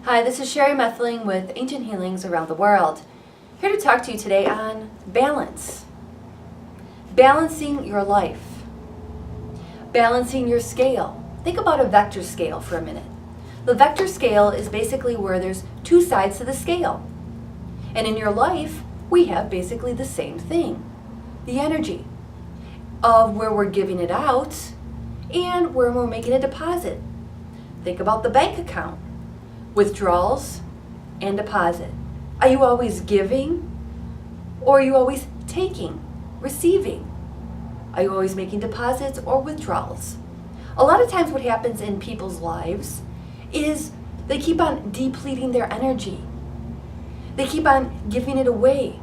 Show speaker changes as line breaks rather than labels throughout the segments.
Hi, this is Sherry Methling with Ancient Healings Around the World. Here to talk to you today on balance. Balancing your life. Balancing your scale. Think about a vector scale for a minute. The vector scale is basically where there's two sides to the scale. And in your life, we have basically the same thing. The energy of where we're giving it out and where we're making a deposit. Think about the bank account. Withdrawals and deposit. Are you always giving or are you always taking, receiving? Are you always making deposits or withdrawals? A lot of times what happens in people's lives is they keep on depleting their energy. They keep on giving it away.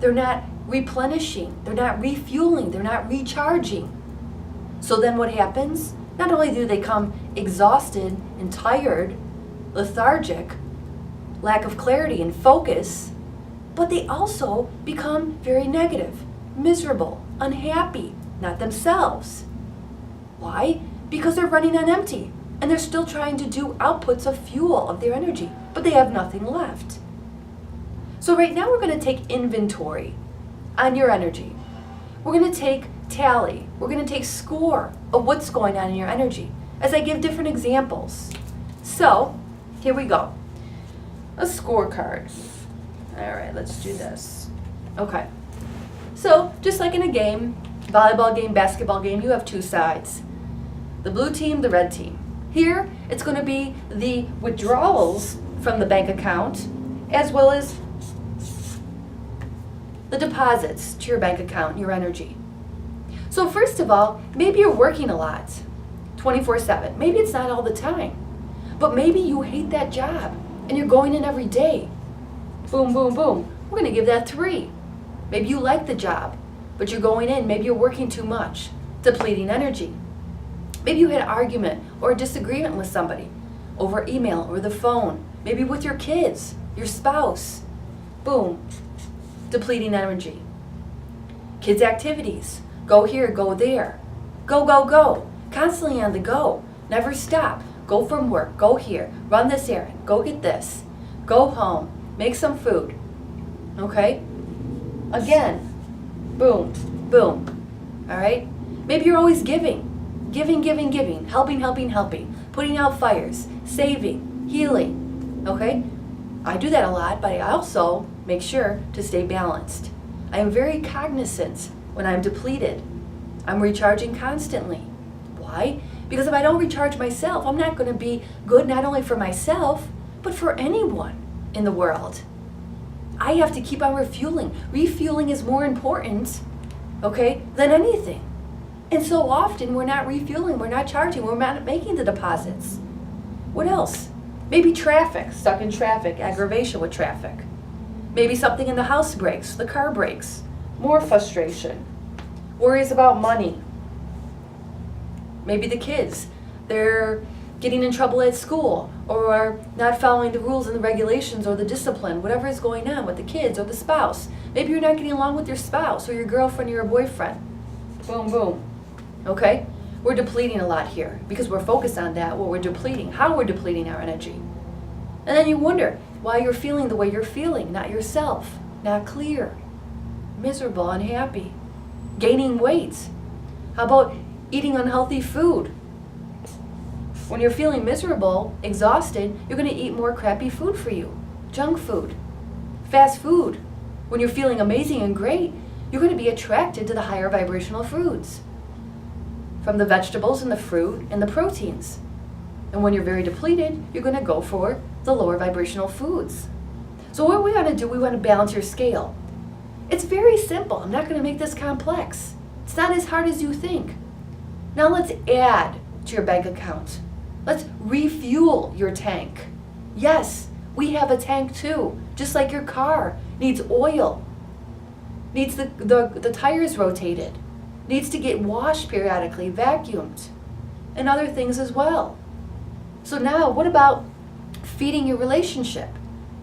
They're not replenishing, they're not refueling, they're not recharging. So then what happens? Not only do they come exhausted and tired, lethargic, lack of clarity and focus, but they also become very negative, miserable, unhappy, not themselves. Why? Because they're running on empty and they're still trying to do outputs of fuel of their energy, but they have nothing left. So right now we're going to take inventory on your energy. We're going to take tally. We're going to take score of what's going on in your energy as I give different examples. So, here we go. A scorecard. All right, let's do this. Okay. So, just like in a game, volleyball game, basketball game, you have two sides. The blue team, the red team. Here, it's going to be the withdrawals from the bank account as well as the deposits to your bank account, your energy. So first of all, maybe you're working a lot, 24/7. Maybe it's not all the time. But maybe you hate that job and you're going in every day. Boom, boom, boom. We're going to give that 3. Maybe you like the job, but you're going in. Maybe you're working too much, depleting energy. Maybe you had an argument or a disagreement with somebody over email or the phone. Maybe with your kids, your spouse. Boom, depleting energy. Kids' activities. Go here, go there. Go, go, go. Constantly on the go. Never stop. Go from work, go here, run this errand, go get this, go home, make some food, okay? Again, boom, boom, all right? Maybe you're always giving, helping, putting out fires, saving, healing, okay? I do that a lot, but I also make sure to stay balanced. I am very cognizant when I'm depleted. I'm recharging constantly. Why? Because if I don't recharge myself, I'm not going to be good not only for myself, but for anyone in the world. I have to keep on refueling. Refueling is more important, okay, than anything. And so often we're not refueling, we're not charging, we're not making the deposits. What else? Maybe traffic, stuck in traffic, aggravation with traffic. Maybe something in the house breaks, the car breaks. More frustration. Worries about money. Maybe the kids, they're getting in trouble at school or not following the rules and the regulations or the discipline, whatever is going on with the kids or the spouse. Maybe you're not getting along with your spouse or your girlfriend or your boyfriend. Boom, boom. Okay? We're depleting a lot here because we're focused on that, what we're depleting, how we're depleting our energy. And then you wonder why you're feeling the way you're feeling, not yourself, not clear, miserable, unhappy, gaining weight. How about eating unhealthy food? When you're feeling miserable, exhausted, you're going to eat more crappy food for you. Junk food, fast food. When you're feeling amazing and great, you're going to be attracted to the higher vibrational foods. From the vegetables and the fruit and the proteins. And when you're very depleted, you're going to go for the lower vibrational foods. So what we want to do, we want to balance your scale. It's very simple. I'm not going to make this complex. It's not as hard as you think. Now let's add to your bank account. Let's refuel your tank. Yes, we have a tank too. Just like your car needs oil, needs the tires rotated, needs to get washed periodically, vacuumed, and other things as well. So now what about feeding your relationship?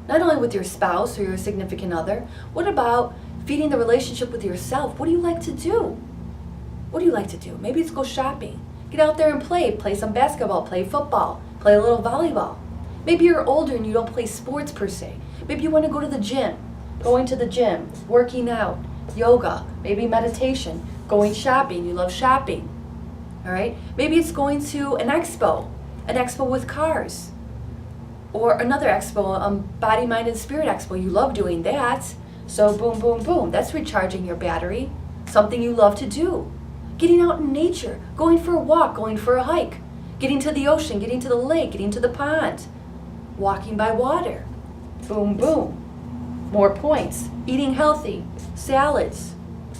Not only with your spouse or your significant other, what about feeding the relationship with yourself? What do you like to do? What do you like to do? Maybe it's go shopping. Get out there and play some basketball, play football, play a little volleyball. Maybe you're older and you don't play sports per se. Maybe you want to go to the gym. Going to the gym, working out, yoga, maybe meditation, going shopping. You love shopping. All right? Maybe it's going to an expo with cars. Or another expo, body, mind, and spirit expo. You love doing that. So boom, boom, boom. That's recharging your battery. Something you love to do. Getting out in nature, going for a walk, going for a hike, getting to the ocean, getting to the lake, getting to the pond, walking by water. Boom, boom. More points. Eating healthy, salads,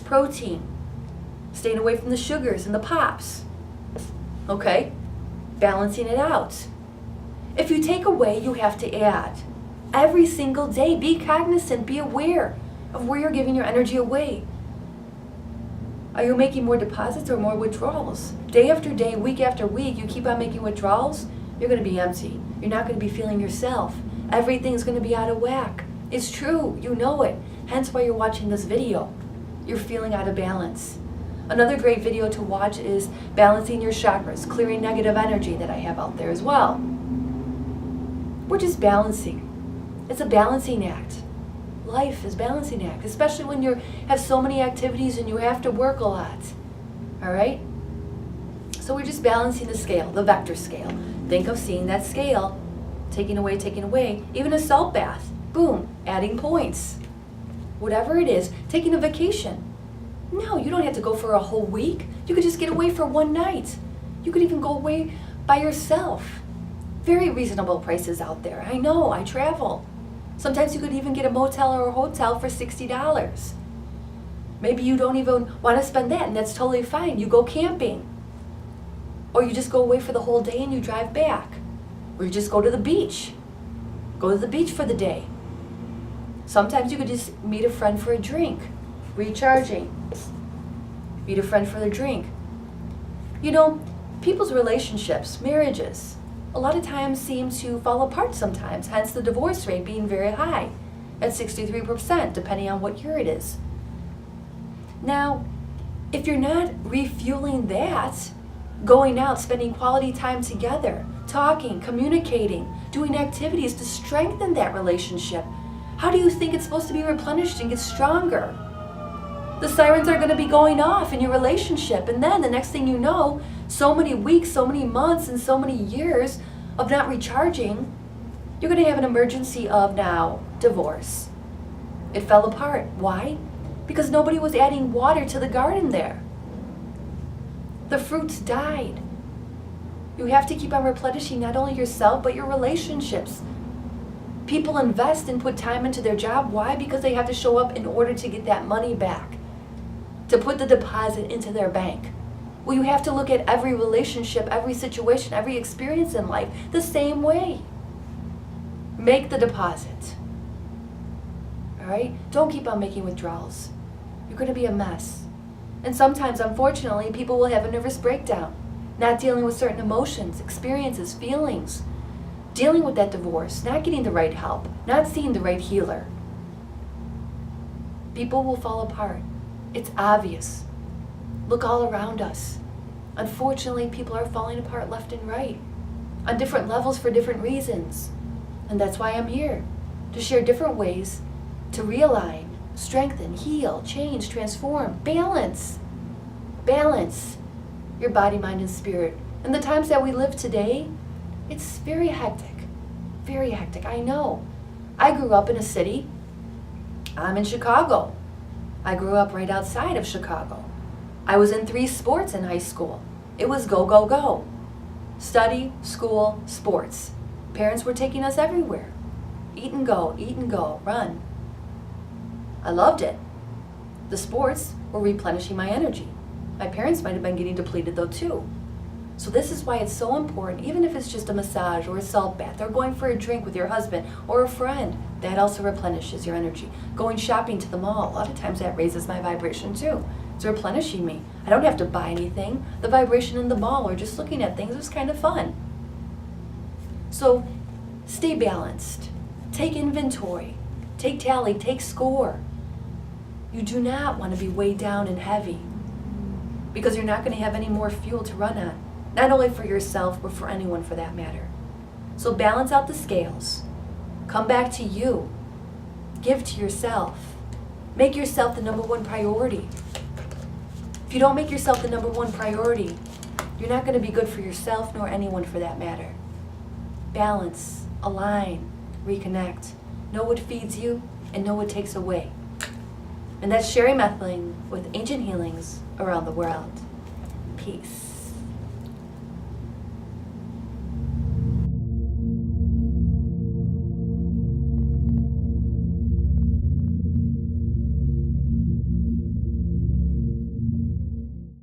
protein, staying away from the sugars and the pops. Okay? Balancing it out. If you take away, you have to add. Every single day, be cognizant, be aware of where you're giving your energy away. Are you making more deposits or more withdrawals? Day after day, week after week, you keep on making withdrawals, you're going to be empty. You're not going to be feeling yourself. Everything's going to be out of whack. It's true. You know it. Hence why you're watching this video. You're feeling out of balance. Another great video to watch is balancing your chakras, clearing negative energy that I have out there as well. We're just balancing. It's a balancing act. Life is a balancing act, especially when you have so many activities and you have to work a lot. All right? So we're just balancing the scale, the vector scale. Think of seeing that scale, taking away, even a salt bath. Boom, adding points. Whatever it is, taking a vacation. No, you don't have to go for a whole week. You could just get away for one night. You could even go away by yourself. Very reasonable prices out there. I know, I travel. Sometimes you could even get a motel or a hotel for $60. Maybe you don't even want to spend that, and that's totally fine. You go camping. Or you just go away for the whole day and you drive back. Or you just go to the beach. Go to the beach for the day. Sometimes you could just meet a friend for a drink. Recharging. Meet a friend for a drink. You know, people's relationships, marriages, a lot of times seem to fall apart sometimes, hence the divorce rate being very high at 63%, depending on what year it is. Now, if you're not refueling that, going out, spending quality time together, talking, communicating, doing activities to strengthen that relationship, how do you think it's supposed to be replenished and get stronger? The sirens are going to be going off in your relationship, and then the next thing you know, so many weeks, so many months, and so many years of not recharging, you're going to have an emergency of now divorce. It fell apart. Why? Because nobody was adding water to the garden there. The fruits died. You have to keep on replenishing not only yourself, but your relationships. People invest and put time into their job. Why? Because they have to show up in order to get that money back, to put the deposit into their bank. Well, you have to look at every relationship, every situation, every experience in life the same way. Make the deposit. All right? Don't keep on making withdrawals. You're going to be a mess. And sometimes, unfortunately, people will have a nervous breakdown, not dealing with certain emotions, experiences, feelings, dealing with that divorce, not getting the right help, not seeing the right healer. People will fall apart. It's obvious. Look all around us. Unfortunately, people are falling apart left and right, on different levels for different reasons. And that's why I'm here, to share different ways to realign, strengthen, heal, change, transform, balance your body, mind, and spirit. And the times that we live today, it's very hectic, I know. I grew up in a city. I'm in Chicago. I grew up right outside of Chicago. I was in 3 sports in high school. It was go, go, go. Study, school, sports. Parents were taking us everywhere. Eat and go, run. I loved it. The sports were replenishing my energy. My parents might have been getting depleted though too. So this is why it's so important, even if it's just a massage or a salt bath or going for a drink with your husband or a friend, that also replenishes your energy. Going shopping to the mall, a lot of times that raises my vibration too. It's replenishing me. I don't have to buy anything. The vibration in the mall or just looking at things was kind of fun. So stay balanced. Take inventory. Take tally. Take score. You do not want to be weighed down and heavy, because you're not going to have any more fuel to run on. Not only for yourself, but for anyone for that matter. So balance out the scales. Come back to you. Give to yourself. Make yourself the number one priority. If you don't make yourself the number one priority, you're not going to be good for yourself nor anyone for that matter. Balance, align, reconnect. Know what feeds you and know what takes away. And that's Sherry Methling with Ancient Healings Around the World. Peace.